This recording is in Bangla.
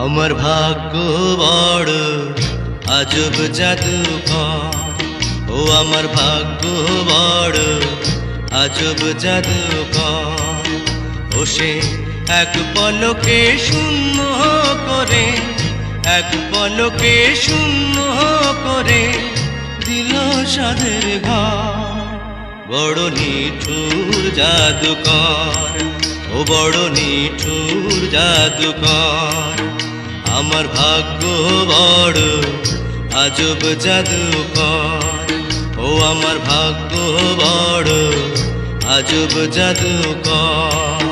আমার ভাগ্য বড় আজব জাদুকর, ও আমার ভাগ্য বড় আজব জাদুকর। ও সে এক পলকে শূন্য করে, এক পলকে শূন্য করে দিল সাধের ঘর। বড় নিঠুর জাদুকর, ও বড় নিঠুর জাদুকর। আমার ভাগ্য বড় আজব জাদুকর, ও আমার ভাগ্য বড় আজব জাদুকর।